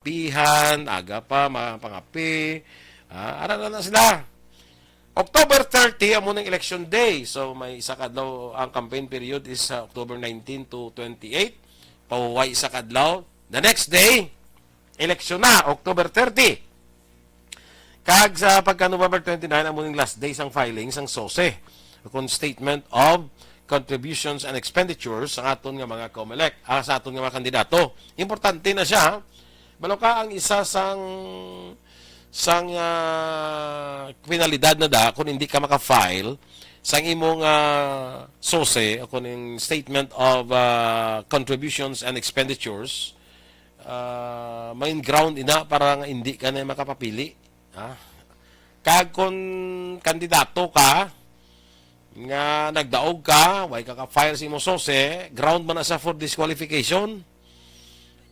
apihan, aga pa, pangapi. Ano na sila. October 30, amo ng election day. So, may isa kadlaw, ang campaign period is October 19 to 28. Pauway isa kadlaw. The next day, election na, October 30. Kag sa pagka-November 29, amo ng last day sang filing, sang SOSE. Kung statement of contributions and expenditures sa aton nga mga COMELEC, sa aton nga mga kandidato. Importante na siya. Balo ka ang isa sang penalidad na da kung hindi ka maka-file sang imong SOSE o kung yung statement of contributions and expenditures, main ground ina para nga hindi ka na makapapili. Kag kung kandidato ka nga nagdaog ka, way ka ka-file sa imong SOSE, ground man na sa for disqualification.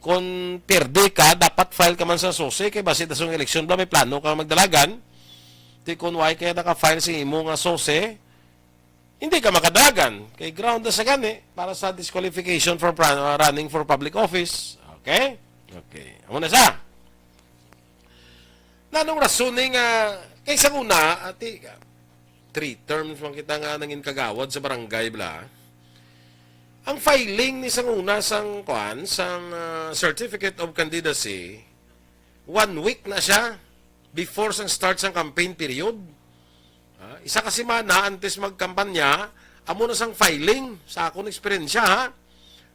Kung perde ka, dapat file ka man sa SOSE, kay basit na sa eleksyon ba, may plano ka magdalagan. Di kung way kaya naka-file sa imong SOSE, hindi ka makadalagan. Kay ground na sa gani, para sa disqualification for running for public office. Okay? Okay. Amo na sa. Nanong rasuning, kaysa una, 3 terms man kita nga nangin kagawad sa barangay bla. Ang filing ni sang una sang certificate of candidacy 1 week na siya before sang start sang campaign period. Isa ka semana antes magkampanya, amo na sang filing sa akong eksperyensya ha.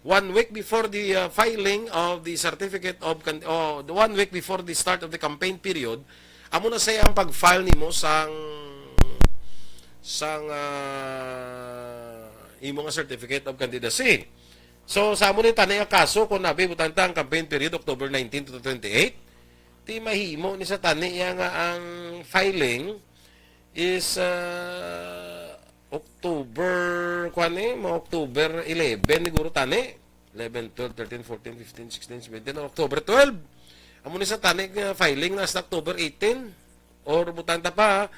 1 week before the filing of the certificate of 1 week before the start of the campaign period, amo na saya ang pag-file nimo sang imo nga certificate of candidacy. So, sa amo ni tanay kaso kung nabi butanta ang campaign period October 19 to 28, ti mahimo ni sa tanay nga ang filing is October October 11 siguro tanay. 11, 12, 13, 14, 15, 16, 17, October 12. Amo ni sa tanay nga filing na sa October 18 or butanta pa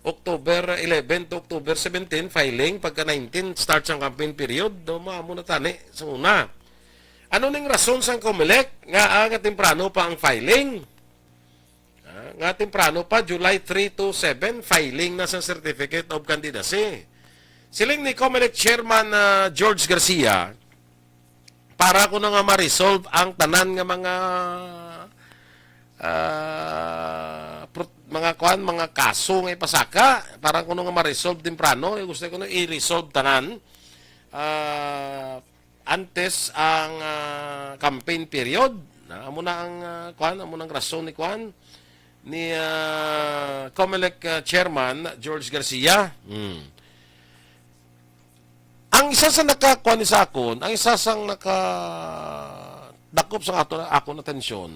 October 11 to October 17 filing, pagka 19 starts ang campaign period, mo na tani sa una. Ano ning rason sang COMELEC nga temprano pa ang filing? Nga temprano pa, July 3 to 7 filing na sa certificate of candidacy. Siling ni COMELEC chairman George Garcia, para ko na nga ma-resolve ang tanan nga mga kaso nga ipasaka, para kuno nga ma-resolve temprano, gusto ko na i-resolve tanan antes ang campaign period. Amo na ang amo nang rason ni COMELEC chairman George Garcia. Ang isa sa nakakuan ni sa akon, ang isa sang dakop sa akon atensyon,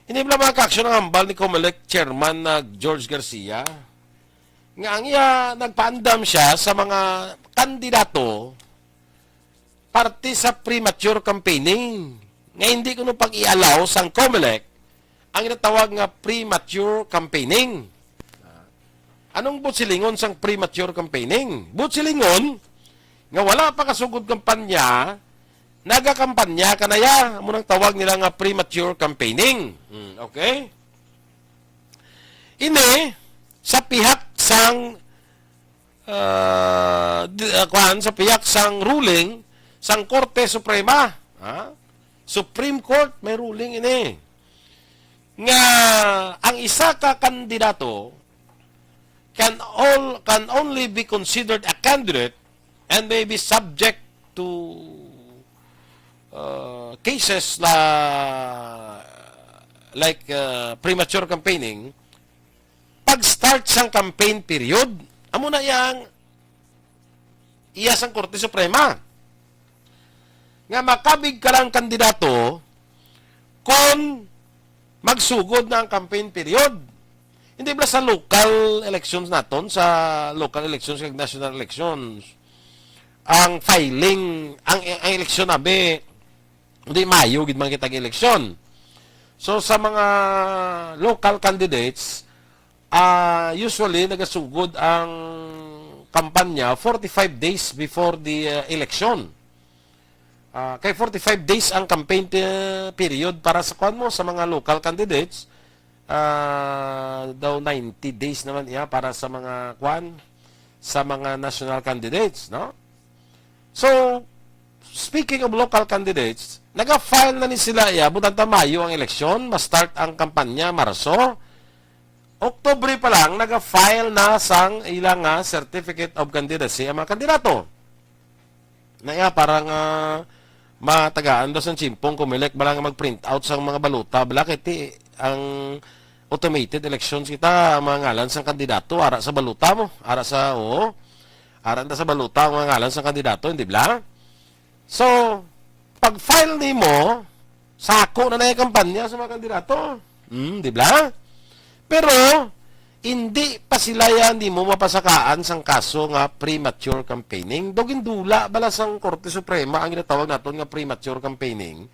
inibla mga ka-aksyon ng hambal ni COMELEC chairman na George Garcia nga ang iya nagpaandam siya sa mga kandidato parte sa premature campaigning nga hindi ko nung pag-i-allow sang COMELEC ang inatawag nga premature campaigning. Anong butsilingon sang premature campaigning? Butsilingon nga wala pa kasugod kampanya, nagakampanya ka na ya, munang tawag nila nga premature campaigning. Okay? Ini, sa pihak sang sa pihak sang ruling sang Korte Suprema. Supreme Court, may ruling ini. Nga, ang isa ka kandidato can only be considered a candidate and may be subject to cases like premature campaigning pag-start sang campaign period. Amo na yang iyas ang Korte Suprema nga makabig ka lang kandidato kung magsugod na ang campaign period. Hindi ba sa local elections naton, sa local elections kag national elections, ang filing, ang eleksyon nabe, hindi Mayo, gid man kita eleksyon. So, sa mga local candidates, usually, nagasugod ang kampanya 45 days before the election. Kay 45 days ang campaign period para sa kwan mo sa mga local candidates. Daw 90 days naman para sa mga kwan sa mga national candidates, no? So, speaking of local candidates, naga-file na ni sila butan ta Mayo ang eleksyon, ma-start ang kampanya Marso. Oktubre pa lang naga-file na sang ilang certificate of candidacy ang mga kandidato. Na parang matagaan daw sa chimpong kumilik balang mag-print out sa mga baluta balakit ang automated elections kita mga ngalan sa kandidato ara sa baluta mo ara sa sa baluta ang mga ngalan sa kandidato hindi ba so pag file nimo sako na yung kampanya sa mga kandidato di ba pero hindi pa sila yan, di mo mapasakaan sang kaso nga premature campaigning. Dugindula bala sang Korte Suprema ang ginatawag naton nga premature campaigning.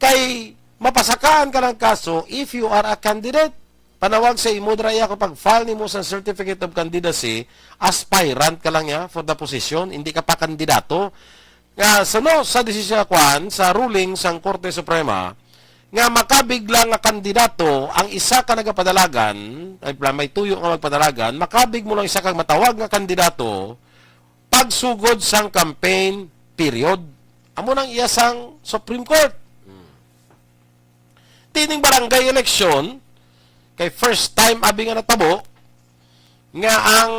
Kay mapasakaan ka ng kaso if you are a candidate. Panawag sa imo draya kapag file nimo sa certificate of candidacy, aspirant ka lang for the position, hindi ka pa kandidato. Nga sa desisyon sa ruling sang Korte Suprema, nga makabigla nga kandidato ang isa ka nagapadalagan ay may tuyo nga magpadalagan makabig mo lang isa kang matawag nga kandidato pagsugod sang campaign period amo nang iya sang Supreme Court tining barangay election kay first time abi nga natabo nga ang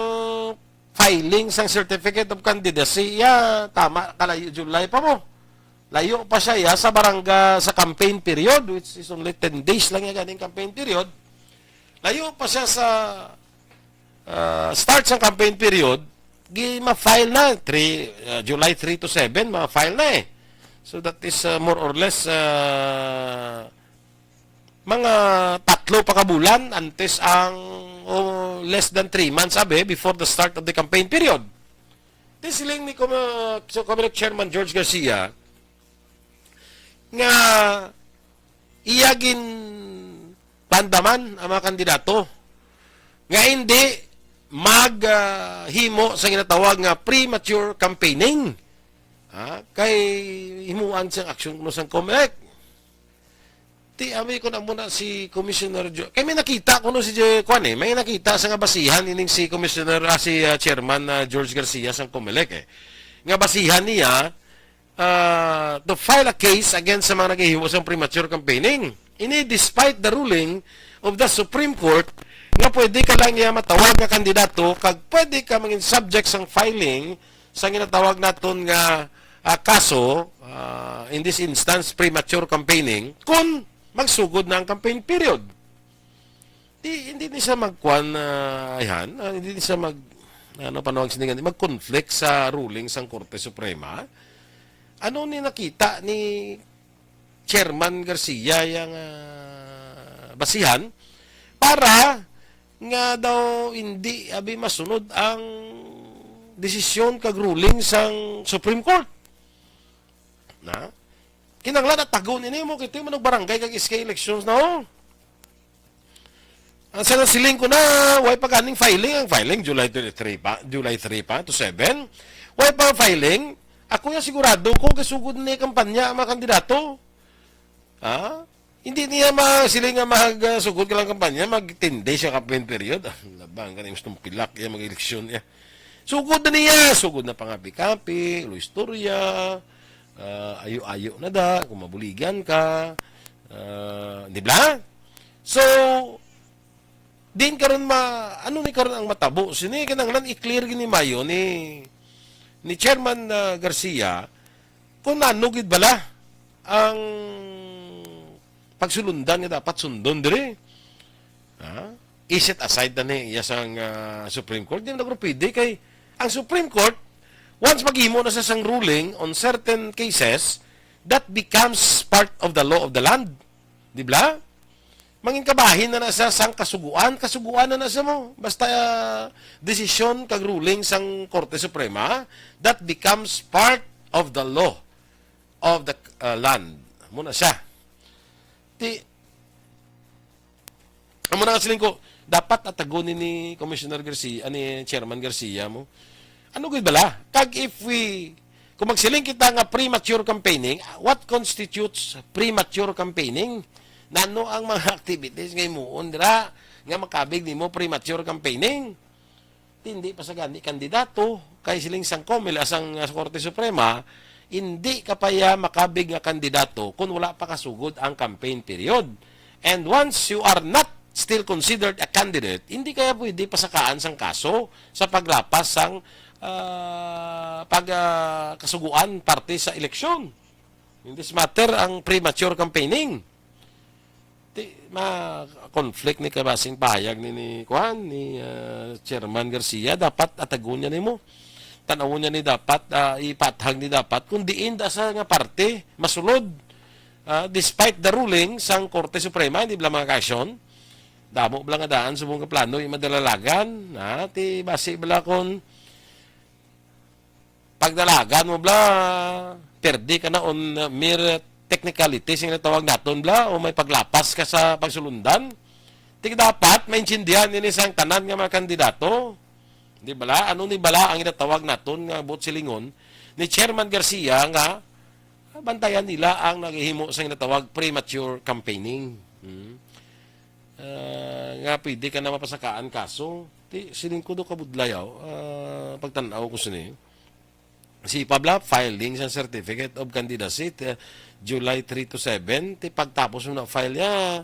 filing sang certificate of candidacy tama kalayo July pa mo. Layo pa siya sa barangay sa campaign period which is only 10 days lang yung ganing campaign period. Layo pa siya sa start sa campaign period, ma-file na July 3 to 7 ma-file na So that is more or less mga 3 pa kabulan antes ang less than 3 months before the start of the campaign period. This siling ni Comelec Chairman George Garcia nga iyagin pandaman ang mga kandidato nga hindi maghimo sa ginatawag nga premature campaigning kay himuan siyang aksyon kuno sang Comelec ami ko na muna si Commissioner kay may nakita kuno si may nakita sa nga basihan ining si Commissioner si Chairman George Garcia sang Comelec nga basihan niya to file a case against sa mga naghihimo sa premature campaigning. Despite the ruling of the Supreme Court nga pwede ka lang matawag nga kandidato kag pwede ka maging subject sang filing sa ginatawag naton nga kaso in this instance premature campaigning kung magsugod na ang campaign period. Hindi ni siya magkuan hindi ni siya panawag siningan mag-conflict sa ruling sang Korte Suprema. Ano ni nakita ni Chairman Garcia yung basihan para nga daw hindi masunod ang desisyon kag ruling sang Supreme Court. Kinanglan at tagon ini mo kito mo barangay kag SK elections Ang siling ko na way pa ganing filing ang filing July 3 pa to 7. Way pa filing ako yung sigurado ko kasugod na yung kampanya ang mga kandidato. Hindi niya sila nga magsugod ka lang kampanya, mag-10 days yung campaign period. Labang ka na yung pilak yung mag-eleksyon niya. Sugod na niya. Sugod na pangapi-kapi, Luis Torria, ayo-ayo na da, kung mabuligan ka. Di ba? So, din karon ano ni karon ang matabo? Sini kinanglan i-clear gini mayo ni Chairman Garcia kung nanugid bala ang pagsulundan nga dapat sundon dire. Iset aside na niya sang Supreme Court. Di na pwede kay ang Supreme Court once maghimo na sa sang ruling on certain cases that becomes part of the law of the land. Di ba? Mangin kabahin na sa sang kasuguan na sa mo. Basta desisyon kag ruling sang Korte Suprema, that becomes part of the law of the land. Muna siya. Amo na siling ko, dapat atagonin ni Commissioner Garcia, ni Chairman Garcia mo. Ano gid bala? Kag if we Kung magsiling kita nga premature campaigning, what constitutes premature campaigning? Nano ang mga activities ngay muon dira nga makabig nimo premature campaigning? Hindi pa sa gani kandidato kay siling sang COMELEC asang Korte Suprema, hindi ka pa ya makabig nga kandidato kung wala pa kasugod ang campaign period. And once you are not still considered a candidate, hindi kaya pwede pasakaan sang kaso sa paglapas sang kasuguan parte sa eleksyon. In this matter, ang premature campaigning. Ma-conflict ni kabasing pahayag ni Chairman Garcia, dapat atagun niya nimo. Tanawon niya ni dapat, ipathag ni dapat, kung diin da sa nga parte, masulod. Despite the ruling sang Korte Suprema, hindi bala mga kasyon, damo bala nga daan, subong ka plano, yung madalalagan, ti basi bala kung pagdalagan mo bla, perdi ka na on mere technicalities yung natawag naton bla, o may paglapas ka sa pagsulundan. Ti dapat maintindihan ini sang tanan nga mga kandidato. Di bala? Ano ni bala ang inatawag naton nga bot silingon ni Chairman Garcia nga bantayan nila ang naghihimo sa inatawag premature campaigning. Nga pwede ka na mapasakaan kaso. Ti siling ko do kabudlayaw pagtanaw ko sini. Si Pabla filing sa certificate of candidacy July 3 to 7, ti pagtapos mo na file niya,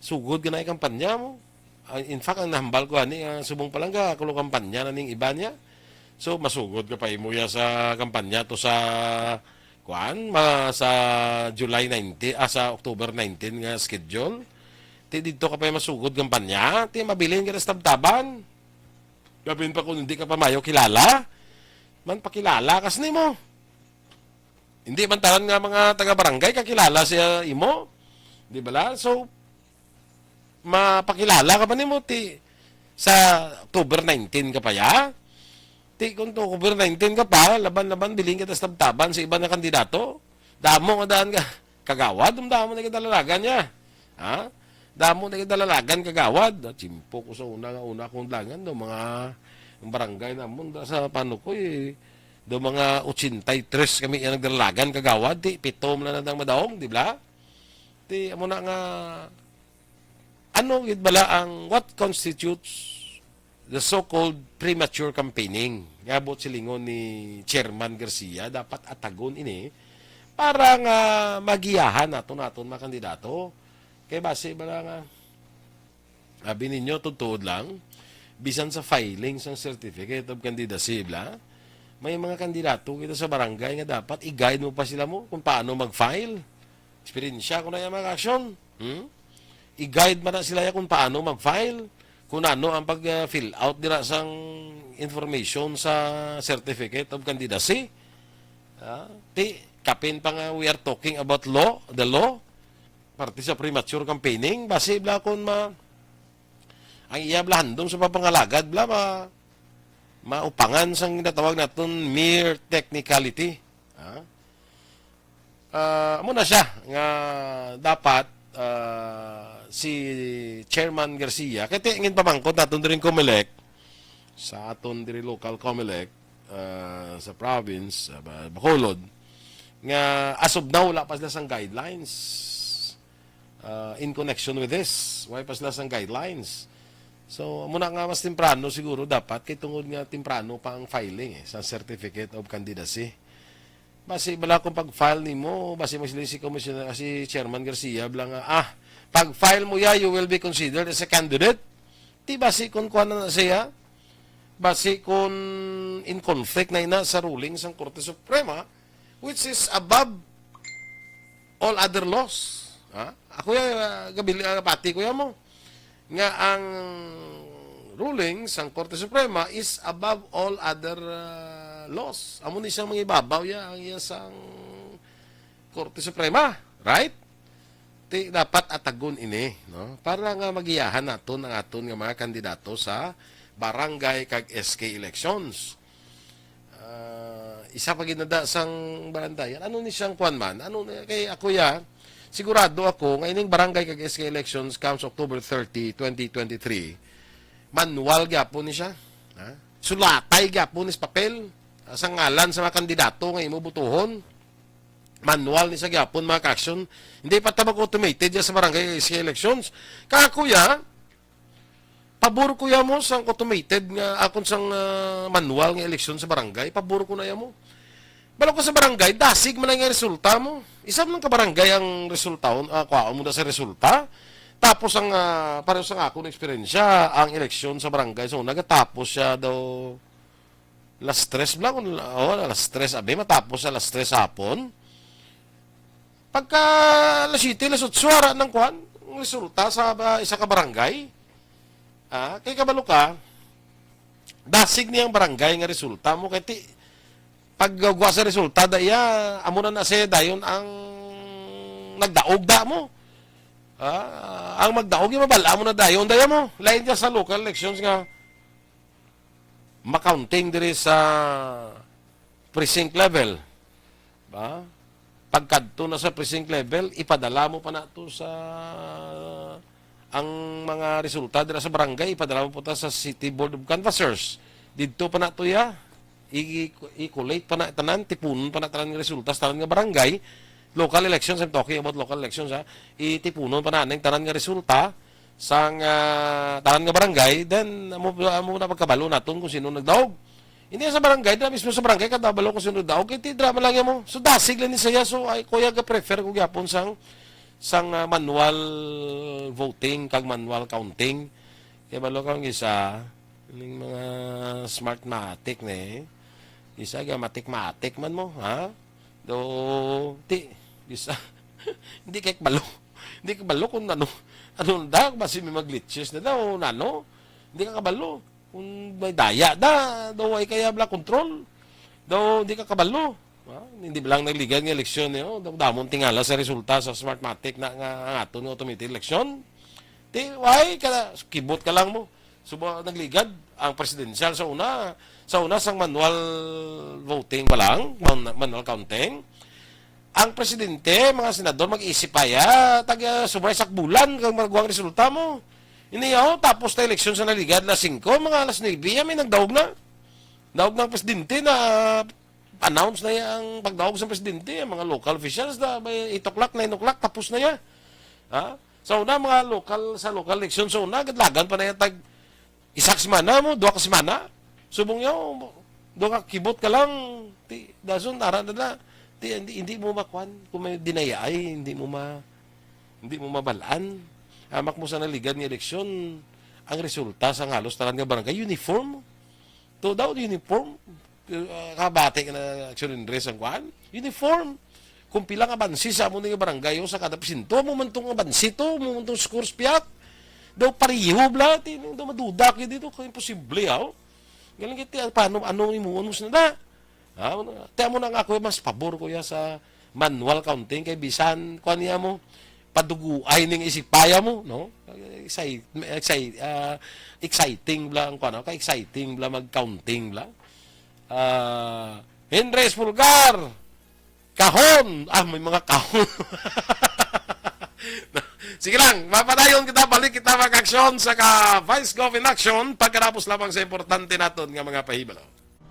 sugod ka na kampanya mo. In fact, ang nahambal ko ani subong palangga kulo kampanya na ning iba niya. So masugod ka pa imo ya sa kampanya to sa sa July 19 sa October 19 nga schedule. Ti dito ka pa masugod kampanya, ti mabilin ka na sa tabtaban. Gabin pa kung hindi ka pa mayo kilala. Man pakilala kas nimo. Hindi man tanan nga mga taga-barangay kakilala siya imo. Di ba? So mapakilala ka pa nimo ti sa October 19 ka pa ya. Ti kung October 19 ka pa, laban-laban biling kita sa tabtaban sa iba na kandidato. Damo nga daan ka kagawad, damo na kidalalagan niya. Ha? Damo na kidalalagan kagawad. Chimpo ko sa una kong langan do mga ang barangay namon sa paano ko do mga 83 kami yang nagdalagan kagawad ti pitom na nang madaong di ba ti amo na nga ano gid bala ang what constitutes the so-called premature campaigning nga bot silingon ni Chairman Garcia dapat atagon ini para nga magiyahan naton mga kandidato kay base bala nga abi ninyo tutuod lang bisan sa filing ng certificate of candidacy, bla, may mga kandidato kita sa barangay nga dapat i-guide mo pa sila mo kung paano mag-file. Experiensya ko na yung mga aksyon. I-guide mo na sila kung paano mag-file. Kung ano ang pag-fill out nila sang information sa certificate of candidacy. Kapin pa nga we are talking about the law, parte sa premature campaigning, base bla kung ang iyablahan doon sa papangalagad, bla maupangan sang natawag naton mere technicality. Muna siya nga dapat si Chairman Garcia, kaya tingin pamangkot naton din COMELEC, sa aton diri local COMELEC sa province, Bacolod, nga as of now, wala pa sila sang guidelines in connection with this. Why pa sila sang guidelines? So, muna nga mas temprano siguro dapat, kay tungod nga temprano pa ang filing sa Certificate of Candidacy. Basi bala kung pag-file nimo, basi mo si Commissioner, si Chairman Garcia, bala nga, pag-file mo ya, you will be considered as a candidate. Di basi kung kuha na siya, basi kung in conflict na ina sa ruling sa Korte Suprema, which is above all other laws. Ako pati ko ya mo. Nga ang ruling sa Korte Suprema is above all other laws. Amo ni siyang mga ibabaw ya ang iyang Korte Suprema, right? Dapat atagon ini, no? Para nga magiyahan naton ang aton nga mga kandidato sa barangay kag SK elections. Isa pa ginada sang barandayan. Ano ni siyang kuan man? Ano kay ako ya? Sigurado ako, ngayon barangay kag SK elections comes October 30, 2023. Manual gyapon ni siya. Sulatay gyapon ni papel. sa ngalan sa mga kandidato nga imo butuhon. Manual ni sa gyapon mga ka-aksyon. Hindi pa tabag automated sa barangay elections. Kaya kuya, pabor kuya mo sang automated nga akon sang manual nga eleksyon sa barangay, pabor ko na ya mo. Balo ko sa barangay, dasig man ang resulta mo. Isa man ka barangay ang resulta, kuhaan mo na sa resulta. Tapos ang pareho sa akong eksperyensya, ang eleksyon sa barangay so nagatapos siya daw alas 3 lang, alas 3 abi matapos alas 3 hapon. Pagka alas 7, alas 8 ara ng kuan, ang resulta sa isa ka barangay. Kay kabalo ka, dasig niyang barangay nga resulta mo kay paggagawa sa resulta daya amo na siya dayon ang nagdaog da mo. Ang magdaog yung mabala mo na dayon daya mo. Lain niya sa local elections nga makounting diri sa precinct level. Ba? Pagkadto na sa precinct level, ipadala mo pa na to sa ang mga resulta dira sa barangay, ipadala mo po ta sa City Board of Canvassers. Didto pa na to ya. I-collate pa na tanan, tipunon pa na tanan ng resulta sa tanan nga barangay. Local elections, I'm talking about local elections itipunon pa na ng tanan nga resulta sa tanan nga barangay, then amo na pagkabalo naton kung sino nagdaog. Hindi sa barangay, na mismo sa barangay kadabalo kung sino nagdaog, kay drama lang yan mo. So dasig lang ni saya, so ay kuya ga prefer ko gyapon sang manual voting kag manual counting. Kaya balo kang isa ning mga smartmatic ne. Isa ga matik man mo, ha? Isa hindi kay balo. Hindi ka balo kung ano da basi may maglitches na daw nano. Hindi ka kabalo. Kung may daya daw ay kaya bla control. Daw hindi ka kabalo. Hindi ba lang nagligan ng eleksyon niyo? Damon tingala sa resulta sa Smartmatic na nga aton ng automated election. Why ka kibot ka lang mo. Subo nagligad ang presidential sa una sang manual voting pa lang, manual counting. Ang presidente, mga senador mag-isip pa taga subay sakbulan kung magawang resulta mo. Iniyaw, tapos na eleksyon sa naligad na 5, mga alas 9, may nagdaog na. Daog ng presidente na announce na ang pagdaog sa presidente, mga local officials na by 8 o'clock, 9 o'clock, tapos na yan. So una, mga local election, so una, gadlagan pa na yan tag isak semana mo, 2 ka semana. Subong yaw, 2 ka kibot ka lang, dason, aran na hindi mo makuan, kung may dinayay, hindi mo mabalaan. Hamak mo sa naligad ng eleksyon, ang resulta sa halos talan nga barangay, uniform. To daw, uniform. Kabate ka na action and dress ang kuan. Uniform. Kung pilang abansi sa mo nga barangay, o sa kada presinto, mo man itong abansi to, mo man itong scores piyak. Daw pariho, bla, daw madudak yun dito, kaya imposible, Galing kita, paano, ano mo na da? Tiyan mo na nga ako, mas pabor ko ya sa manual counting, kay bisan, kuan niya mo, paduguay ning isipaya mo, no? Exciting bla ang kuno, ka-exciting bla mag-counting bla. Henry Pulgar. Kahon. May mga kahon. Sige lang, mapadayon kita, balik kita mag-aksyon sa Vice Gov in Action pagkatapos lamang sa importante naton nga mga pahibalo.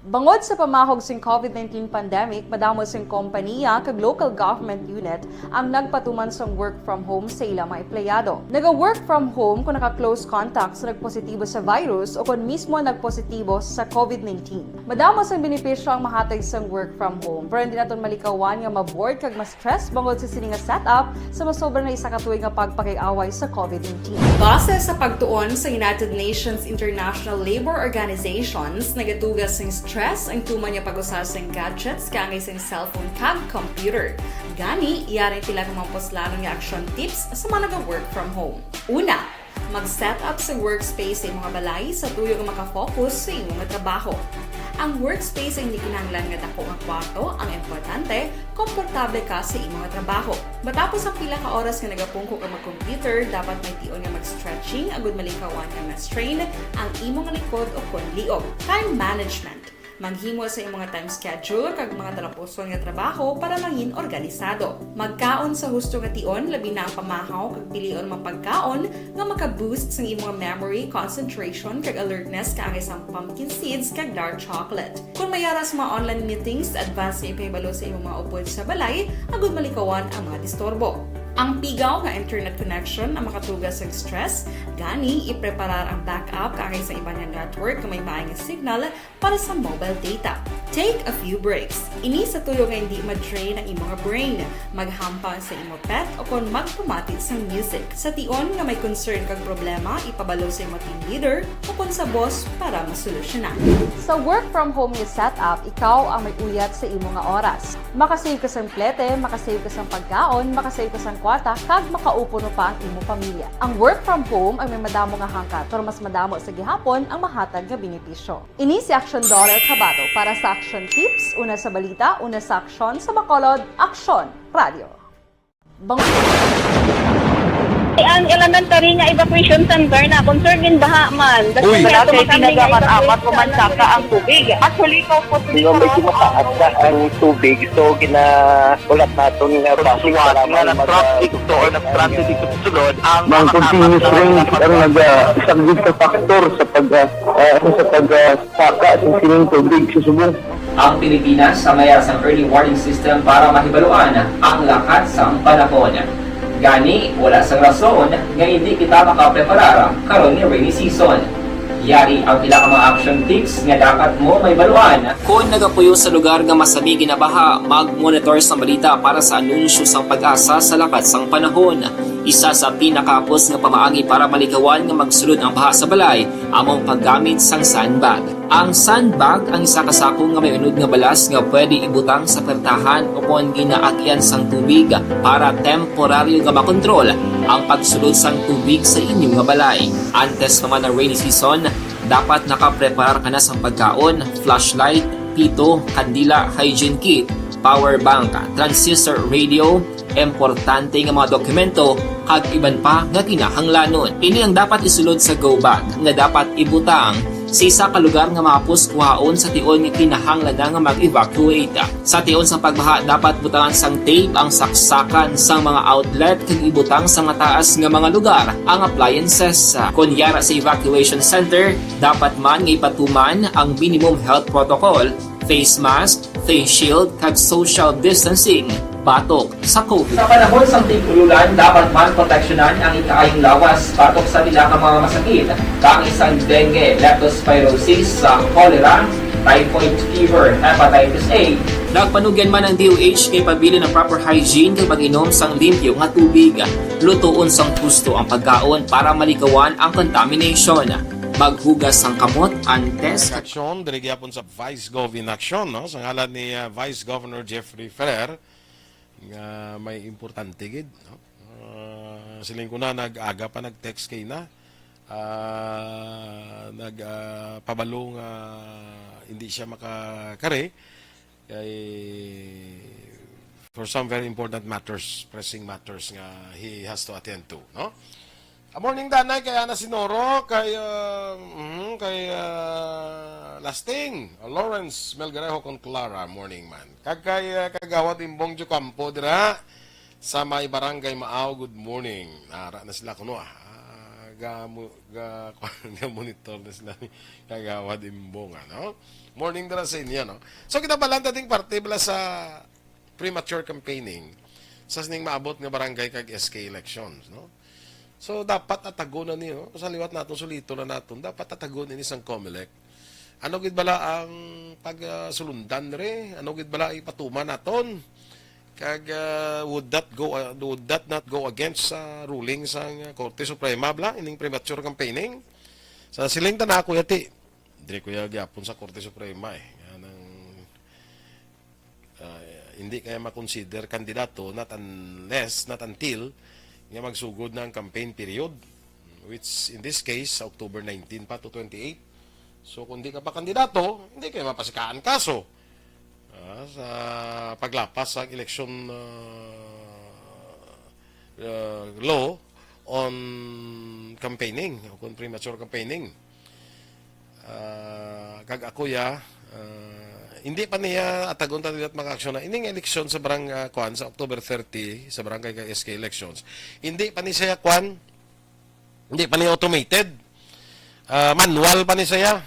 Bangod sa pamahog sing COVID-19 pandemic, madamo sing kompanya kag local government unit ang nagpatuman sa work from home sa ilang mga empleyado. Naga-work from home kung naka-close contact sa nagpositibo sa virus o kung mismo nagpositibo sa COVID-19. Madamo sang benepisyo ang mahatag sang work from home, pero hindi naton malikawan nga ma-bored kag ma-stress bangod sa sini nga setup sa masobra na isa ka tuig nga pagpakiaway sa COVID-19. Base sa pagtuon sa United Nations International Labour Organizations, nagatugas sing stress ang tuman niya pag-usar sa gadgets kangay sa cellphone kag computer. Gani, iyaring tila kumampos lalong nga action tips sa mga nag-work from home. Una, mag-set up sa workspace sa imong balay sa tuyo nga makafocus sa imong trabaho. Ang workspace ay hindi kinahanglan nga dako nga kwarto, ang importante, komportable ka sa imong trabaho. Matapos ang pila ka oras nga nagapungko ka mag-computer, dapat may tion nga mag-stretching agud malikawan nga ma-strain ang imong likod o kon liog. Time management. Maghimo sa imong mga time schedule kag mga talapuson nga trabaho para mangin organisado. Magkaon sa husto nga tion, labi na ang pamahaw kag pilion mga pagkaon nga maka-boost sa imong memory, concentration kag alertness kaangay sang pumpkin seeds kag dark chocolate. Kung mayara sa mga online meetings, advance nga ipahibalo sa imong mga upod sa balay, agud malikawan ang mga disturbo. Ang pigaw nga internet connection ang makatugas sa stress, gani ipreparar ang backup kaangay sa ibang network kung may maayong signal para sa mobile data. Take a few breaks. Ini sa tuyo nga hindi ma-drain ang imong brain. Maghampang sa imong pet o kung magpumatid sa music. Sa tion nga may concern kag problema, ipabalo sa imong team leader o kung sa boss para masolusyonan. Sa work from home nga setup, ikaw ang may uyat sa imong nga oras. Makasave ka sa plete, makasave ka sa pagkaon, makasave ka sa kwarta, kag makaupo no pa ang imong pamilya. Ang work from home ay may madamo nga hangkat, pero mas madamo sa gihapon ang mahatag nga benepisyo. Ini si Action Dollar Kabato para sa Action Tips, una sa balita, una sa aksyon, sa Bacolod, Action Radio. Ang elementary nga evacuation center na concern din baha man. Uy, kasi tinagaman apat pumansaka ang tubig. Actually, ko po Di ba medyo mataas na ang tubig, so ginaulat natin nga traffic para nga ng traffic to or nag-transit dito sa sulod ang Mang continuous rain ang isang good na factor sa pagsaka sa sining tubig sa subong. Ang Pilipinas sa mayas ang early warning system para mahibaluan ang lakat sa panahon. Gani, wala sa rason nga hindi kita makapreparar karon ni rainy season. Yari ang pila ka mga action tips nga dapat mo may baluan. Kung nagapuyo sa lugar nga masabi ginabaha, mag-monitor sa balita para sa anunsyo sa pag-asa sa lakat sang panahon. Isa sa pinakapos nga pamaagi para malikawan nga magsulod ang baha sa balay, among paggamit sang sandbag. Ang sandbag ang isa kasakong nga may unod nga balas nga pwede ibutang sa pertahan o kung ginaagyan sang tubig para temporaryo nga makontrol ang pagsulod sang tubig sa inyong nga balay. Antes naman ng rainy season, dapat nakapreparar ka na sa pagkaon, flashlight, pito, kandila, hygiene kit, power bank, transistor radio, importante nga mga dokumento kag iban pa nga kinahanglanon. Ini ang dapat isulod sa go bag nga dapat ibutang sa isa ka lugar nga mapus kuhaon sa tion nga kinahanglan nga mag-evacuate. Sa tion sa pagbaha dapat butangan sang tape ang saksakan sang mga outlet kag ibutang sa mataas nga mga lugar ang appliances. Kunyara sa evacuation center, dapat man nga ipatuman ang minimum health protocol, face mask, face shield kag social distancing. Batok sa COVID. Sa panahon sa tigululan, dapat man proteksyonan ang ikaayong lawas batok sa bila ka mga masakit. Kang isang dengue, leptospirosis, cholera, typhoid fever, hepatitis A. Nagpanugyan man ang DOH kay pabili ng proper hygiene kay pag-inom sang limpyo nga tubig. Lutuon sang gusto ang pagkaon para malikawan ang contamination. Maghugas ang kamot antes Aksyon, dirigyapon sa Vice Gov in Action, no? Sa ngalan ni Vice Governor Jeffrey Ferrer, nga may importante gid, no? Siling ko na nag-aga pa nag-text kay na nagpabalong hindi siya makakare kay for some very important matters, pressing matters nga he has to attend to, no? Morning danay kay Ana Sinoro, kay Lasting, Lawrence Melgarejo con Clara, morning man. Kag kay kagawad Imbong Campo dira sa may barangay Maaw, good morning. Nara na sila kuno ga monitor na sila ni kagawad Imbong, no? Morning dira sa inyo, no? So kita balanta ding parte bala sa premature campaigning sa sining maabot nga barangay kag SK elections, no? So dapat atagonan niyo sa liwat naton sulito na naton, dapat atagonan ni sang COMELEC. Ano gid bala ang pagsulundan re? Ano gid bala ipatuman naton? Kag would that not go against ruling sang Korte Suprema bla ining premature campaigning? Sa siling tanan ko yati. Dire ko gyapon sa Korte Suprema nang hindi kaya ma-consider kandidato not until nga magsugod ng campaign period, which in this case October 19 pa to 28. So kung di ka pa kandidato, hindi kayo mapasikaan kaso sa paglapas sa election law on campaigning o kung premature campaigning. Kag ako hindi pa niya atagon tayo at maka-aksyon na ining eleksyon sa barangay kwan sa October 30 sa barangay kay SK elections. Hindi pa ni siya kwan, hindi pa niya automated. Manual pa ni siya.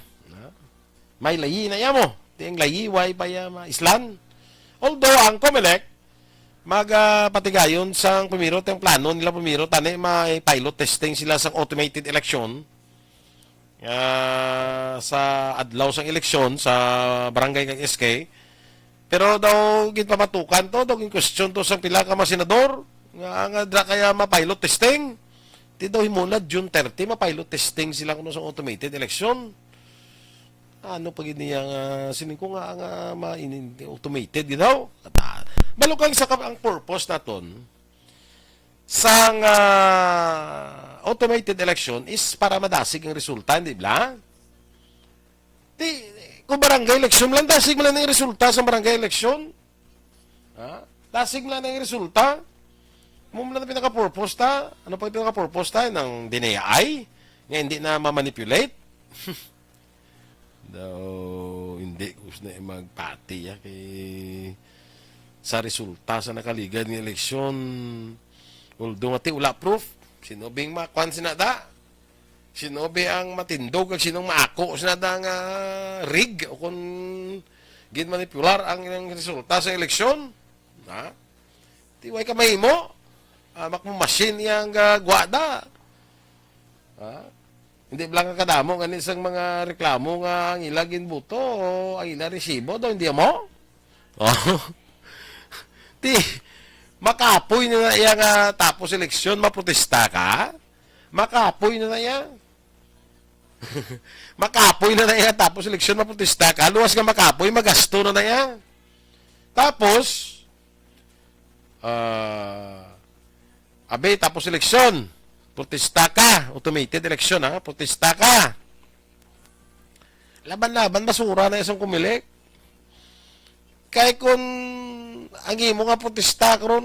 May layi na ya mo. Ting layi way pa ya islan. Although ang COMELEC magpatigayon sang pumiro tayong plano nila pumiro tani may pilot testing sila sang automated election. Sa adlaw sang eleksyon sa barangay kang SK, pero daw ginpamatukan to, daw question to sa pila ka mga senador nga dra kaya ma-pilot testing. Di daw himuna June 30 ma-pilot testing sila kuno sa automated election. Ano pag niya sining ko nga automated daw. Balukang sa ang purpose naton sang automated election is para madasig ang resulta, di ba? Kung barangay election lang, dasig mo lang ang resulta sa barangay election. Dasig mo lang ang resulta. Mo lang na pinaka-purpose ta. Ano pa yung pinaka-purpose ta? Ng DNAI? Nga hindi na ma-manipulate? Hindi gusto na magpati kay sa resulta sa nakaligad ng eleksyon. Although mati wala proof, sinubing makwan sinada, sinubi ang matindog, at sinong maako sinada nga rig, o kung ginmanipular ang resulta sa eleksyon. Tiway ka mahimo, makmumasin yang gwada. Hindi lang kadamo nga isang mga reklamo nga ang ilagin buto o ang ila resibo daw, hindi mo? Makapoy na na iya nga tapos eleksyon, maprotesta ka? Makapoy na na iya. Makapoy na na iya tapos eleksyon, maprotesta ka? Luwas nga makapoy, magasto na na iya. Tapos, tapos eleksyon, protesta ka, automated eleksyon protesta ka. Laban-laban, basura na isang COMELEC. Kaya kung ang imo nga protesta karon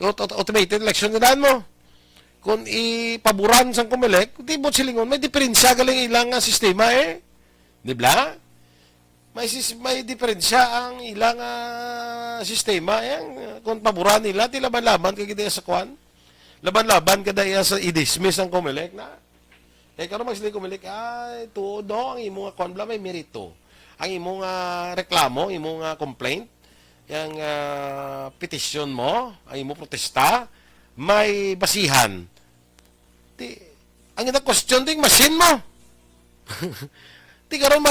automated election na daan mo. Kung ipaboran sang COMELEC, di mo silingon, may diferensya galing ilang sistema Di ba? May diferensya ang ilang sistema kung paboran nila, di laban-laban kagidaya sa kwan. Laban-laban kadaya sa i-dismiss ang COMELEC na. Karon magsiling COMELEC, tuodo ang imo nga kwan bla may merito. Ang imong reklamo, imong complaint, yung petition mo, ang imong protesta, may basihan. Ang ina question ding machine mo. Karon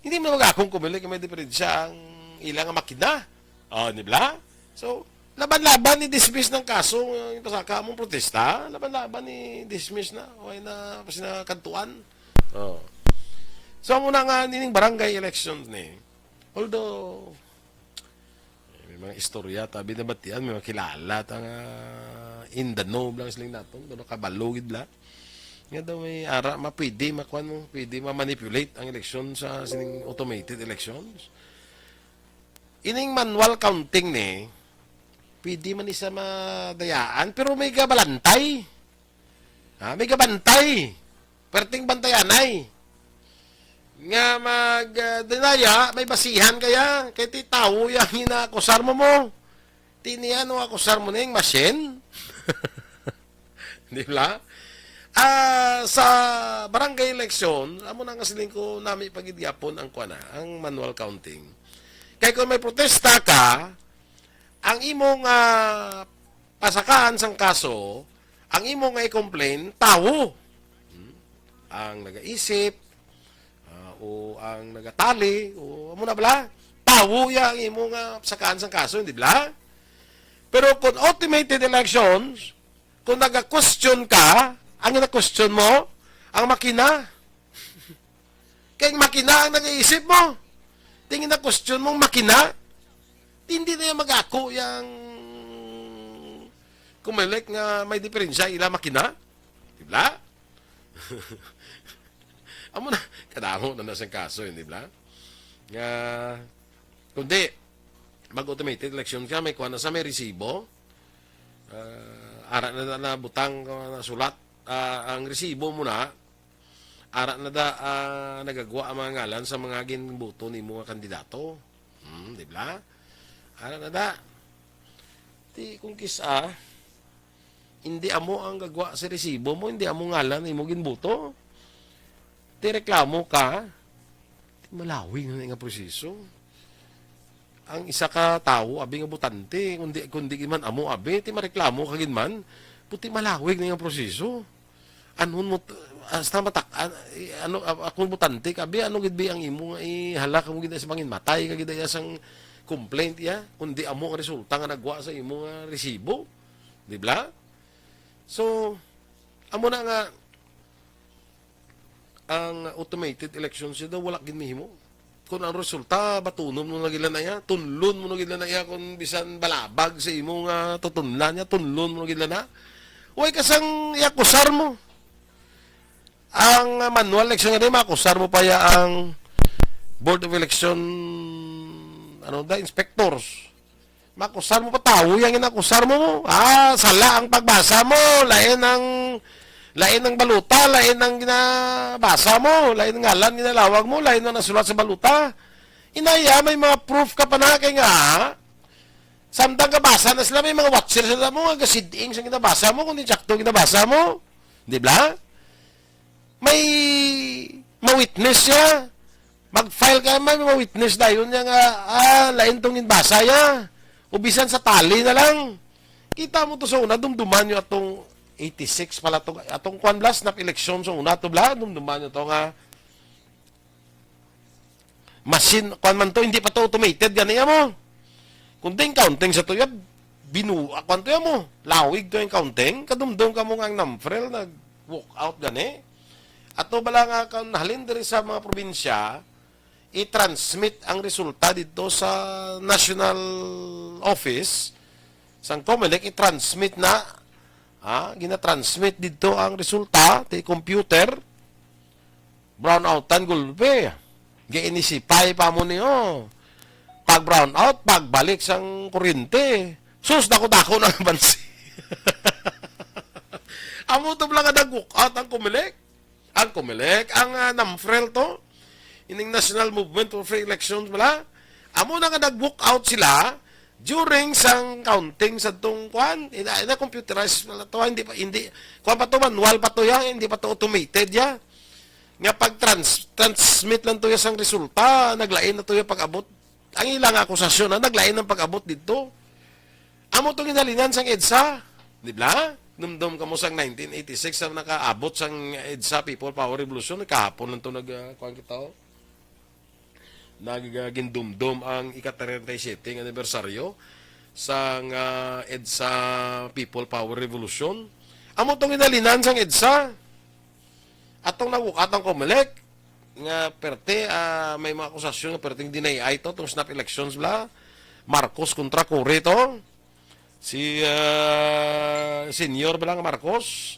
hindi mo mag-akong COMELEC may diferensya ang ilang makina. Di ba? So, laban-laban ni-dismiss ng kaso, yung pasaka mong protesta, laban-laban ni-dismiss na, o na kantuan. So, ang una nga nining barangay elections although, may mga istorya, tabi na batian, may mga kilala, in the know lang silang natong, pero kabalugid lang. Nga daw may pwede ma-manipulate ang eleksyon sa sining automated elections. Ining manual counting pwede man isa madayaan, pero may gabalantay. May gabantay. Perting bantayanay. Nga dinaya, may basihan kaya. Kaya ti tao yung inaakusar mo. Tiniyan o akusar mo na yung machine. Di ba? Sa barangay election, amo na nga siling ko namin pagidyapon ang manual counting. Kaya kung may protesta ka, ang imong pasakaan sang kaso, ang imong i-complain, tao. Ang nagaisip, o ang nagatali, o amo na bala, tao ang imong pasakaan sang kaso, hindi bala? Pero kung automated elections, kung naga-question ka, ang ina-question mo, ang makina. Kaya makina ang nag-iisip mo. Tingin na question mong makina, hindi na yung mag-ako yung COMELEC nga may diferensya ila makina. Diba? Amo na, kadamo na nasa kaso yun, diba? Nga, kundi, mag-automated election ka, may kuha na sa may resibo, ara na butang na sulat, ang resibo mo na, ara na da nagagwa ang mga ngalan sa mga ginbuto ni mga kandidato. Di ba? Ara na da. Di kung kisa, hindi amo ang gagwa sa resibo mo, hindi amo ngalan ni mo ginbuto. Di reklamo ka, di malawig na nga proseso. Ang isa ka tao, abi nga butante, kundi man amo abi, ti mareklamo kagin man, puti malawig na nga proseso. Anon mo, hasta matak, ano, akong butante, kabi, ano gid ang imo nga ihalak mo gid sa pangin matay, kagid sang complaint ya, kundi amo ang resulta nga nagwa sa imo nga resibo. Di ba? So, amo na nga, ang automated elections daw wala gid mihimo. Kung ang resulta batunon mo na gila na ya, tunlon mo na gila na ya kung bisan balabag sa imo nga tutunlan niya, tunlon mo na gila na. Huwag kasang iakusar mo. Ang manual election nga rin, makusar mo pa ya ang Board of Election inspectors. Makusar mo pa tao yung inakusar mo. Sala ang pagbasa mo, lain ang baluta, lain ang ginabasa mo, lain ang ngalan ginalawag mo, lain ang nasulat sa baluta. Inaya, may mga proof ka pa na kay nga, samtang kabasa na sila, may mga watchers sila mo, nga gasiding sa ginabasa mo, kung di tsakto ginabasa mo. Di ba? May ma-witness siya. Mag-file ka, may ma-witness na yun niya nga, lain tong ginbasa ya. Ubisan sa tali na lang. Kita mo to sa una, dumduman nyo atong 86 pala to, atong kwan blas na eleksyon sa una to bla, dumduman nyo to nga machine, kwan man to, hindi pa to automated, ganiya mo. Kung ting counting sa to yan, kwan to yan mo, lawig to yung counting, kadumdum ka mo nga ang namfrel, nag-walk out gani. Ato bala nga kung nahalin diri sa mga probinsya, i-transmit ang resulta dito sa national office, sang COMELEC, i-transmit na, gina-transmit dito ang resulta, ti computer, brownoutan gulpe, giinisipay pa mo niyo, pag brownout, pagbalik sang kuryente, sus, dako-dako na ang bansi. Amo to lang nga nag-walk out ang COMELEC. Ang COMELEC, ang NAMFREL to, ining National Movement for Free Elections, wala. Amo na nga nag-book out sila during sang counting sa tong kwan. Ina computerized na to, hindi kwan pa to, manual pa to ya, hindi pa to automated ya. Nga pag transmit lang to ya sang resulta, naglain na to ya pag-abot. Ang ilang akusasyon na naglain ng pag-abot dito. Amo to ginalinan sang EDSA, di ba? Numdum ka mo sang 1986 sa nakaabot sang EDSA People Power Revolution, kahapon lang to nagkuhan kita nagagindumdum ang ika-37 anibersaryo sang EDSA People Power Revolution. Amo tong inalinan sang EDSA atong nawukat ang COMELEC nga perte may mga akusasyon nga perting dinay to tong snap elections bla Marcos kontra Cory to. Si Senior Belang Marcos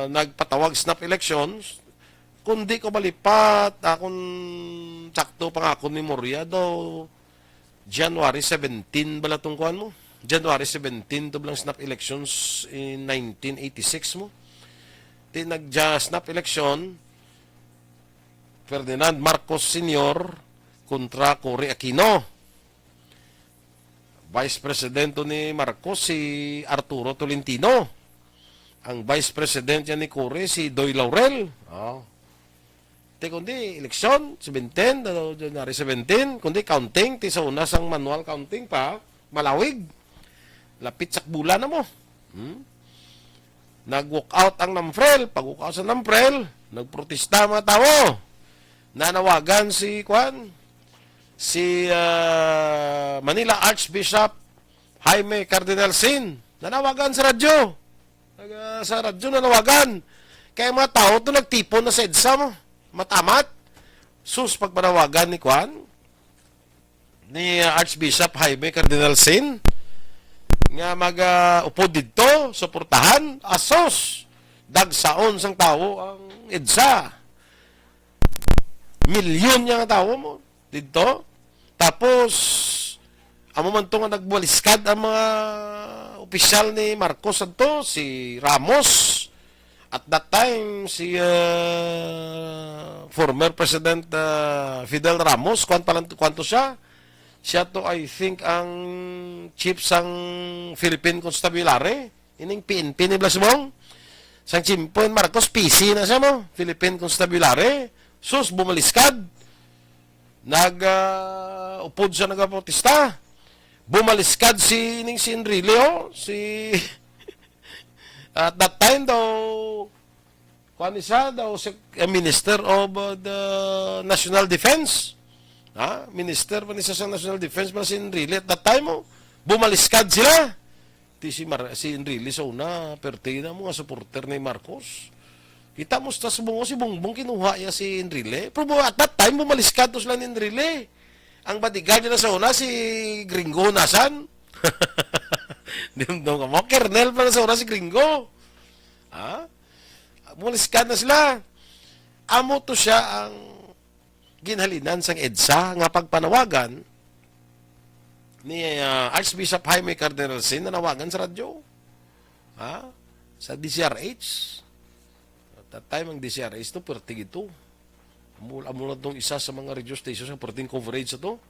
nagpatawag snap elections, kundi ko malipat akong sakto pangako ni Moria daw January 17 bala tong kuan mo, January 17 to bilang snap elections in 1986 mo. Di snap election Ferdinand Marcos Senior kontra Cory Aquino. Vice President ni Marcos si Arturo Tolentino. Ang Vice President ni Cory si Doy Laurel. Kundi eleksyon 17, January 17, kundi counting ti sa una sang manual counting pa, malawig. Lapit sak bulan na mo. Nag-walk out ang NAMFREL, pag-walk out sa NAMFREL, nagprotesta mga tao. Nanawagan si Manila Archbishop Jaime Cardinal Sin, nanawagan sa radyo. Sa radyo nanawagan. Kaya mga tao to nagtipon na sa EDSA mo. Matamat. Sus, pag manawagan ni Archbishop Jaime Cardinal Sin, nga mag-upo dito, suportahan, asos, dagsaon sang tao ang EDSA. Milyon niya nga tao mo dito. Tapos, amo man to nga nagbaliskad ang mga opisyal ni Marcos adto, si Ramos, At that time, si former President Fidel Ramos, kwanto siya? Siya to, I think, ang chief sang Philippine Constabulary. Ining PNP ni Blasmong. Sang Chimpoy Marcos, PC na siya mo. Philippine Constabulary. Sus, bumaliskad. Upod siya nagprotesta. Bumaliskad si Enrile, si at that time daw siya daw Minister of the National Defense. Minister pa niya sa National Defense pa si Enrile at that time bumaliskad sila. Si Enrile sa una pertida mo nga supporter ni Marcos. Kita mo sa bungo si Bongbong kinuha ya si Enrile. Pero at that time bumaliskad to sila ni Enrile. Ang bodyguard na sa una si Gringo nasan? Dimdong ka mo, kernel pa na sa una si Gringo. Bumaliskad na sila. Amo to siya ang ginhalinan sang EDSA nga pagpanawagan ni Archbishop Jaime Cardinal Sin na nawagan sa radyo. Sa DCRH. At that time ang DCRH to, pertig ito. Mula itong isa sa mga radio stations ang perting coverage ito.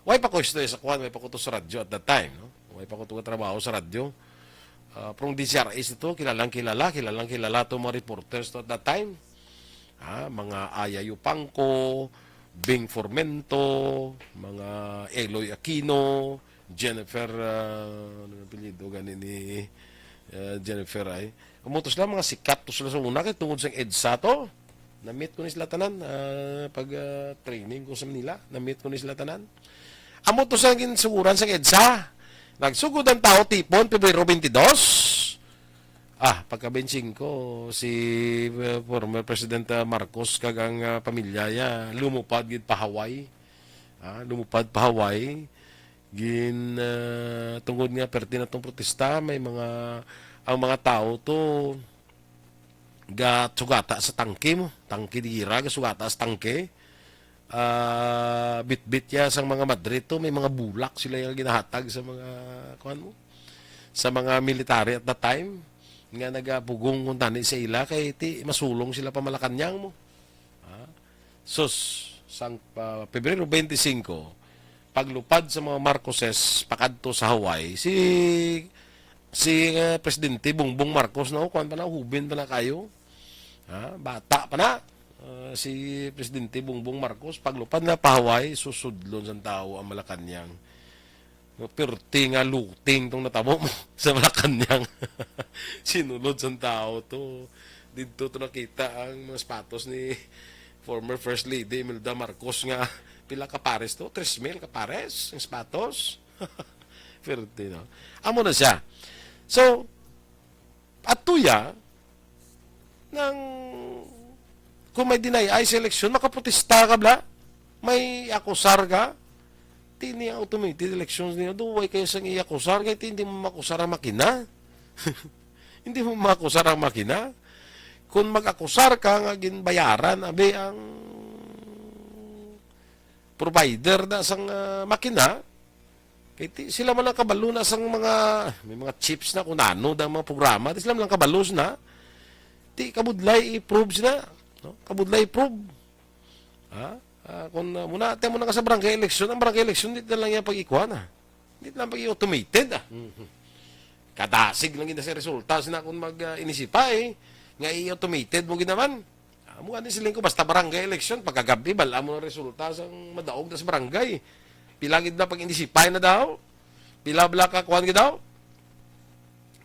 Way pa ko ito sa kuhan, way pa ko ito sa radyo at that time. No? Way pa ko ito trabaho sa radyo. From DCRH ito, kilalang kilala ito mga reporters to at that time. Mga Aya Yupangco, Bing Formento, mga Eloy Aquino, Jennifer, ano apelyido ganin ni Jennifer ay. Umutos lang mga sikat to sila sa una kay tungod sa EDSA to. Na-meet ko ni sila tanan pag training ko sa Manila. Na-meet ko ni sila tanan. Amo to sa ginsuguran sa EDSA. Nagsugod ang tao tipon Pebrero 22. Pagka-benching ko, si former President Marcos kagang pamilya ya, lumupad gid pa Hawaii. Lumupad pa Hawaii. Tungod nga pertinatong protesta, may ang mga tao to sugata sa tangke mo. Tangke di gira, sugata sa tangke. Bit-bit ya sang mga Madrid to, may mga bulak sila yung ginahatag sa mga sa mga military at that time. Nga nagapugong kung tani sa ila kay masulong sila pa Malacanang mo. Sang Pebrero 25, paglupad sa mga Marcoses pakadto sa Hawaii, si Presidente Bongbong Marcos na kuan pa na hubin pa na kayo. Bata pa na. Si Presidente Bongbong Marcos paglupad na pa Hawaii, susudlon sa tao ang Malacanang. Perti nga luting tong natamo mo sa Malacanang. Sinulod sa tao to. Dito to nakita ang mga sapatos ni former First Lady Imelda Marcos nga pila ka pares to, 3,000 ka pares ang sapatos. Perti no. Amo na siya. So at tuya nang kung may deny ay selection makaprotesta ka bla, may akusar ka. Tini ang automated elections niya, duway kayo sang iakusar, kaya hindi mo makusar ang makina. Hindi mo makusar ang makina. Kung mag-akusar ka, nga ginbayaran, abe ang provider na sang makina, kaya sila man ang kabalo na sang may mga chips na kung ano, da mga programa, sila man ang kabalos na, kabudlay i-prove sila. No? Kabudlay i-prove. Kung muna, tayo muna ka sa barangay election, ang barangay election, hindi na lang yung pag-ikuha na. Hindi na lang pag-automated. Kadasig lang yun sa resulta. Sina kung mag-inisipa nga i-automated mo ginaman. Mukha din siling ko, basta barangay election, pagkagabi, bala mo na resulta sa madaog na sa barangay. Pilagid na pag-inisipay na daw. Pila-bala ka kuhan daw.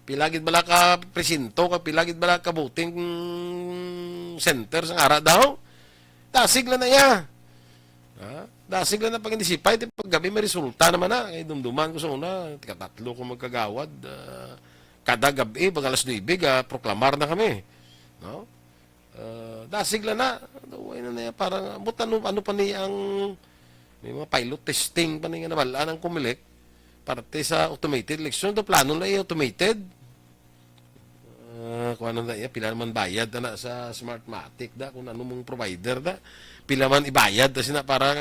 Pilagid bala ka presinto, pilagid bala ka voting center sa ara daw. Dasig lang na iya. Dasig lang na pag-inisipay, paggabi may resulta naman na. Dumduman ko sa una, katatlo ko magkagawad. Kada gabi, pag alas 9, proklamar na kami. No? Dasig lang na. Uy na niya, parang, ano pa niya ang, may mga pilot testing pa niya nabalaan ang kumilik. Parte sa automated election, ito plano na automated. Kung ano na iya, pila naman bayad na sa Smartmatic da, kung ano mong provider da. Pila man ibayad kasi na para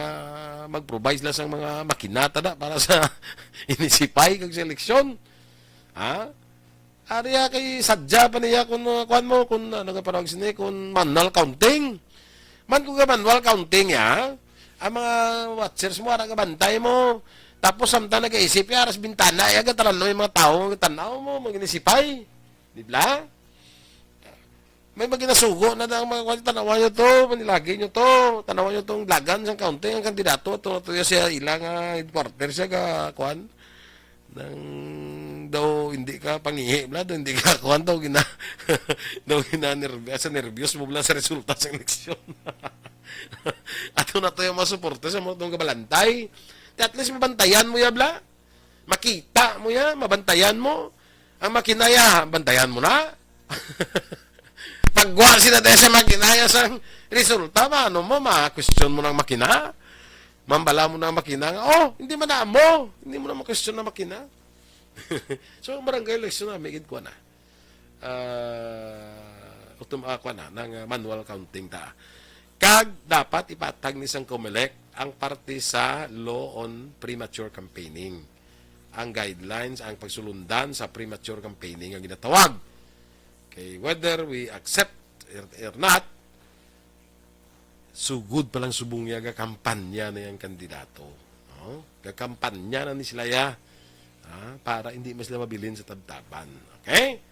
mag-provide sila sa mga makinata da para sa inisipay kag seleksyon. Ariya kay sadya pa niya kung kuan mo kung nagaparag sini kung manual counting. Man kung manual counting ya, ang mga watchers mo ara bantay mo. Tapos samtang nag-iisip ya aras bintana ya gatalan yung mga tao tanaw mo maginisipay. Di ba? May maginasugo na ang mga tanawan nyo to, manilagi nyo to, tanawan nyo tong lagan sa counting ang kandidato to siya ilang headquarter siya ka kuan nang daw hindi ka pangihi bla daw hindi ka kuan daw daw nervyos mo bla sa resulta sa eleksyon. Ato na to yung masuporte sa mga kabalantay. At least mabantayan mo ya bla. Makita mo ya, mabantayan mo. Ang makinaya, bantayan mo na. Pagwa sila tayo sa makinaya sa resulta, ano mo, ma-question mo ng makina. Mambala mo ng makina. Oh, hindi man na mo. Hindi mo na ma-question ng makina. So, ang barangay election na, may ko na. Ko na, ng manual counting ta. Kag dapat ipatag ni sang COMELEC ang parte sa law on premature campaigning. Ang guidelines, ang pagsulundan sa premature campaigning ang ginatawag. Okay, whether we accept or not, sugod palang subong niya kampanya na yung kandidato. No? Kakampanya na ni sila ya para hindi mas sila mabilin sa tabtaban. Okay?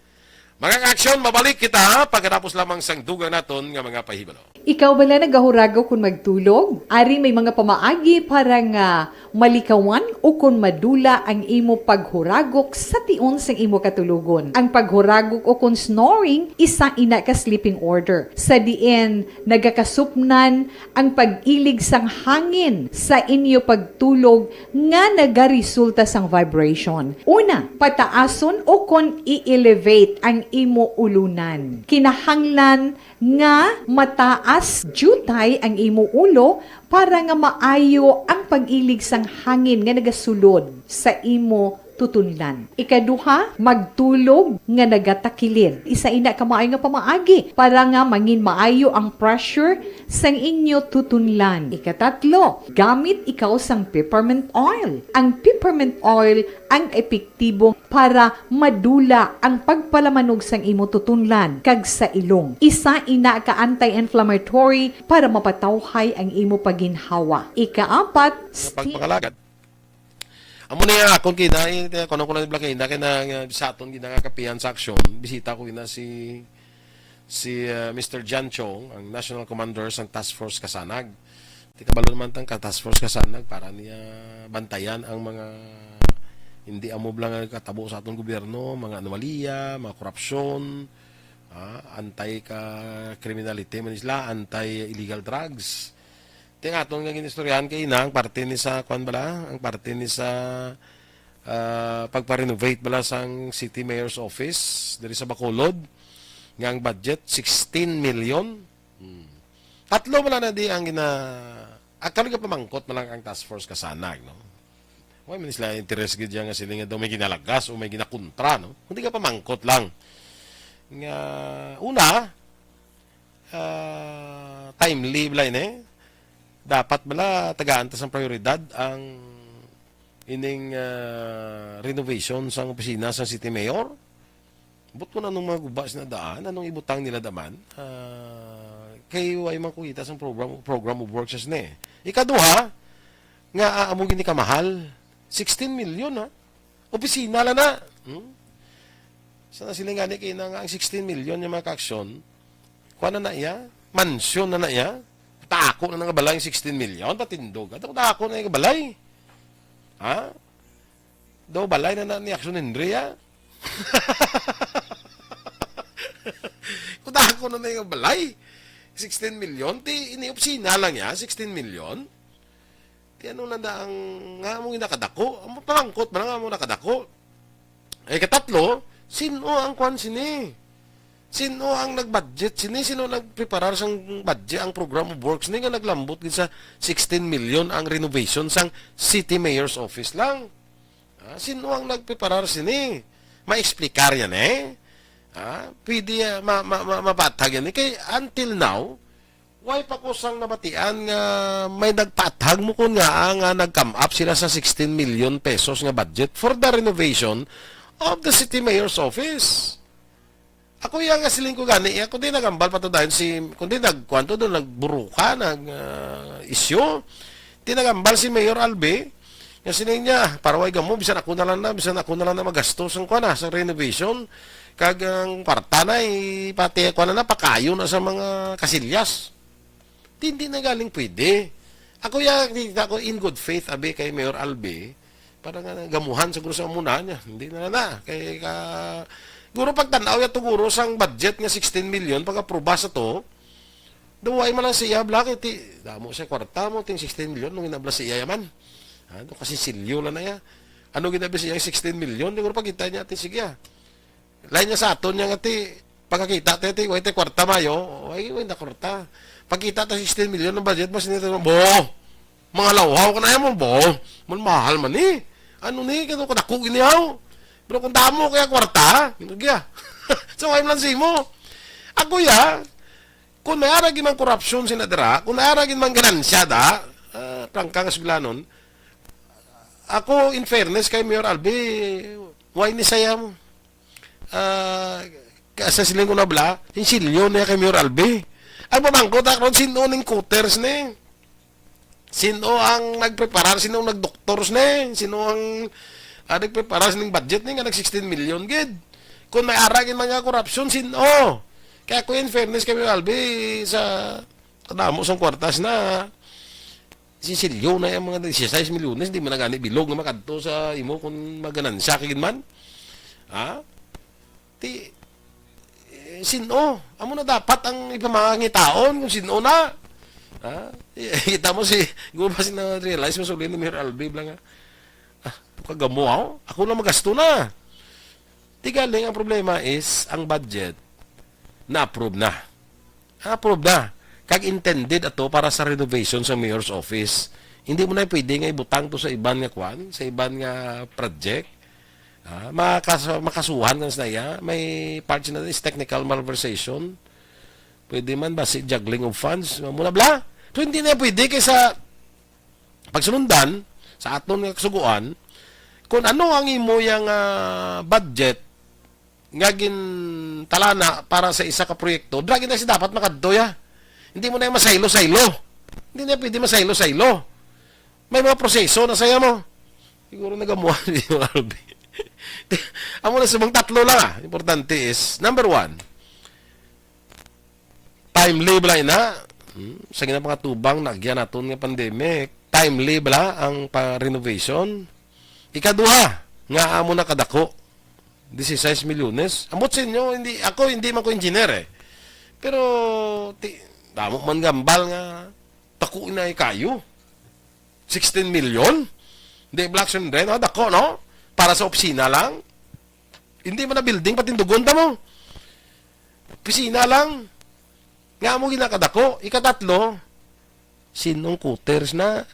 Mga aksyon, mabalik kita pagkatapos lamang sang dugang naton nga mga pahibalo. Ikaw bala nagahurago kung magtulog? Ari may mga pamaagi para nga malikawan o kung madula ang imo paghuragok sa tion sang imo katulugon. Ang paghuragok o kung snoring, isa ina ka sleeping order. Sa diin, nagakasupnan ang pag-ilig sang hangin sa inyo pagtulog nga nagaresulta sang vibration. Una, pataason o kung i-elevate ang imo ulunan. Kinahanglan nga mataas jutay ang imo ulo para nga maayo ang pag-ilig sang hangin nga nagasulod sa imo tutunlan. Ikaduha, magtulog nga nagatakilid. Isa ina ka maayo nga pamaagi para nga mangin maayo ang pressure sang inyo tutunlan. Ikatatlo, gamit ikaw sang peppermint oil. Ang peppermint oil ang epektibo para madula ang pagpalamanog sang imo tutunlan kag sa ilong. Isa ina ka anti-inflammatory para mapatawhay ang imo paginhawa. Ikaapat, Pagpangalagat. Amo na yung akong kina, kono ko na nibla kina, kaya sa aton ginangakapihan sa aksyon, bisita ko kina si Mr. Jan Chong, ang National Commander sa Task Force Kasanag. Di kabalo naman tang Task Force Kasanag para niya bantayan ang mga hindi amo lang katabo sa atong gobyerno, mga anomalya, mga korupsyon, anti-criminality man isla, anti-illegal drugs. Tingnan atong nga ginistoryahan kay ina ang parte ni sa kuan bala, ang parte ni sa pagpa-renovate bala sang City Mayor's Office diri sa Bacolod nga ang budget 16 million. Tatlo bala na di ang actually ka pamangkot man lang ang task force Kasanag, no. Why man sila interest gid nga sila nga daw may ginalagas o may ginakontra, no. Hindi ka pamangkot lang. Nga una timely bala ini. Dapat bala tagaan ta sang prioridad ang ining renovation sang opisina sa City Mayor. But kung anong mga gubas na daan, anong ibutang nila daman, kay way man kuita sang program of works ni. Ikaduha, nga aamugin ni kamahal, 16 million ha. Opisina la na. Sana sila nga ni kay nga ang 16 million yung mga kaaksyon, kuha na iya, mansyon na iya, tako na nga balay yung 16 million, tatindog. At tako na yung balay. Ha? Daw balay na ni Action Andrea. Kung tako na yung balay, 16 million, ti iniopsina lang ya, 16 million. Ti ano na ang nga mong nakadako, pamangkot ba nga mong nakadako. Eh, katatlo, sino ang kwan sini? Sino ang nag-budget? Sino nag-preparar sang budget, ang program of works? Hindi nga naglambot sa 16 million ang renovation sang City Mayor's Office lang. Sino ang nag-preparar sini? Ma-explicar yan pwede mapatag yan. Kaya until now, why pa ko sang nabatian nga may nagpatag mo ko nga nag-come up sila sa 16 million pesos nga budget for the renovation of the city mayor's office. Ako yung siling ko gani, ako din nagambal pa to dahil kundi nagkwanto doon, nagburuka, isyo. Tinagambal si Mayor Albe, yung siling niya, para way gamo, bisan ako na lang na magastos ang kwa na sa renovation. Kag ang kwarta na, pati ako na pakayo na sa mga kasilyas. Hindi na galing pwede. Ako ako in good faith, abe, kay Mayor Albe, parang gamuhan siguro sa muna niya. Hindi na. Guro pagtanaw ya tuguro sang budget nga 16 million pag-aproba sa to. Duway man lang siya blak iti. Damo siya kwarta mo ting 16 million nung inabla siya yaman. Ano kasi silyo lang na ya. Ano ginabi siya 16 million? Di ko pagkita niya ati sige. Lain niya sa aton niya ati pagkakita ati way te kwarta mayo. Way na kwarta. Pagkita ta 16 million ng budget mas nito bo. Mga lawhaw ka na yan mo bo. Mahal man ni. Ano ni kano ko dako ginihaw. Pero kung damo kaya kwarta, ginagya. So, I'm lang mo. Ako kung naaragin man korupsyon sinadara, kung naaragin man ganansya da, prangkang asuglanon, ako, in fairness kay Mayor Albe, why ni saya mo? Kasi siling ko na bla, hinsilyo niya kay Mayor Albe. Ang pamangkot akron, sino ning cutters ni? Sino ang nagpreparar, sino ang nagdoktors ni? Sino ang nagpreparas ng budget nga nag 16 million gid. Kung may aragin man nga korupsyon, sino? Kaya ko in fairness kami Albi sa kadamo sang kwartas na sisilyo na yung mga 16 milyones, hindi man na gani bilog na makadto sa imo kung maganan sa kagid man. Sino? Amo na dapat ang ipamangitaon kung sino na. Kita mo gusto ba realize mo sulin ni Mayor Albi lang kagamo ako lang magasto na. Tigaling ang problema is ang budget na-approve na. Approve na. Kag intended ato para sa renovation sa mayor's office. Hindi mo na pwede nga ibutang to sa iban nga kwan, sa iban nga project. Makasuhan nga sa iya. May parts na is technical malversation. Pwede man ba si juggling of funds? Muna bla. So hindi na pwede kaysa pagsunundan sa aton nga kasuguan kung ano ang imo yang budget nga talana para sa isa ka proyekto, dragi na si dapat makadto ya. Hindi mo na masaylo-saylo. Hindi na pwede masaylo-saylo. May mga proseso na saya mo. Siguro nagamuha ni Albi. Amo na sa mga tatlo lang Importante is, number 1, timely bala ina. Sa ginapakatubang, nagyan naton nga pandemic. Timely bala ang pa-renovation. Ikaduha, nga amo na kadako 16 milyones. Amot sa inyo, hindi man ko engineer Pero damo man gambal nga tako na kayo. 16 million? Hindi blocks and rent, dako no? Para sa opisina lang. Hindi man na building patindugon ta mo. Opisina lang. Nga mo ginakadako. Ikatatlo, sinong cutters na?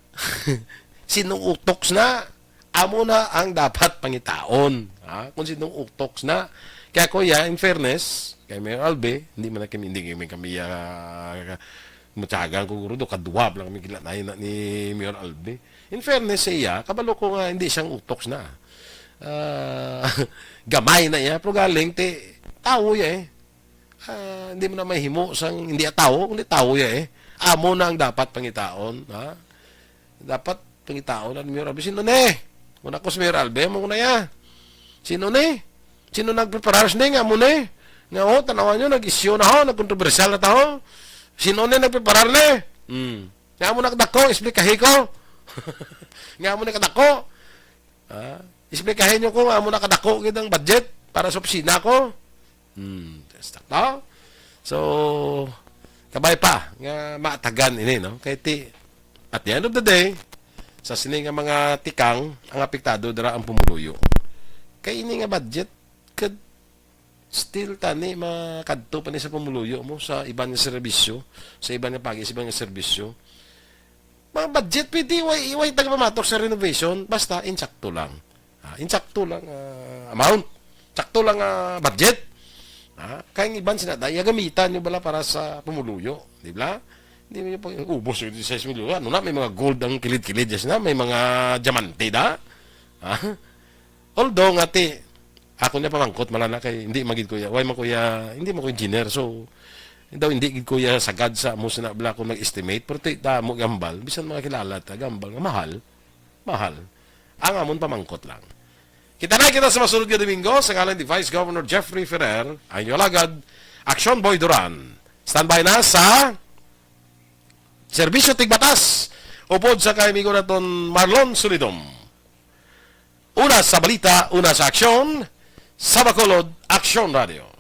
Sinong utoks na? Amo na ang dapat pangitaon. Kung sinong utoks na. Kaya ko in fairness, kay Mayor Albe, hindi kami matyagang kung guro do, kaduwab lang kami kilanayin na ni Mayor Albe. In fairness siya, kabalo ko nga hindi siyang utoks na. Gamay na iya, pero galing, tao ya hindi mo na mahimo sang hindi tao, kundi tao ya Amo na ang dapat pangitaon. Dapat pangitaon na ni Mayor Albe. Sino ne? Muna ko si Mayor Albe, mo na ya. Sino ne? Sino nagpreparar ni nga mo ne? Nga tanawan nyo, nag-isyo na ho, nagkontrobersyal na taho. Sino ne nagpreparar ne? Nga mo nakadako, explikahin ko. Nga mo nakadako. Explikahin nyo ko, nga mo nakadako gitang budget para sa opisina ko. So, kabay pa, nga maatagan ini, no? Kaya at the end of the day, sa sini nga mga tikang ang apektado dara ang pumuluyo. Kay ini nga budget kad still tani makadto pa ni sa pumuluyo mo sa iban nga serbisyo, sa iban nga pagis, iban nga serbisyo. Mga budget pwede iway taga pamatok sa renovation basta insakto lang. Insakto lang amount, sakto lang budget. Kaya iban sinadaya gamitan nyo bala para sa pumuluyo, di ba? Hindi mo yung ubos yung 16 milyon. Ano na, may mga gold ang kilid-kilid na, may mga diamante da. Although nga Ako niya pamangkot malana kay hindi magid kuya. Why man kuya, hindi mo ko engineer. So daw hindi gid kuya sagad sa mo sinabla ko nag-estimate pero ta mo gambal bisan mga kilala ta gambal nga mahal. Ang amon pamangkot lang. Kita na kita sa masunod nga Domingo sa ngalan ni Vice Governor Jeffrey Ferrer, ang inyong alagad, Action Boy Duran. Standby na sa Serbisyo Tigbatas. Upod sa kaimigo naton Marlon Solidom. Una sa balita, una sa aksyon, sa Bacolod, Aksyon Radio.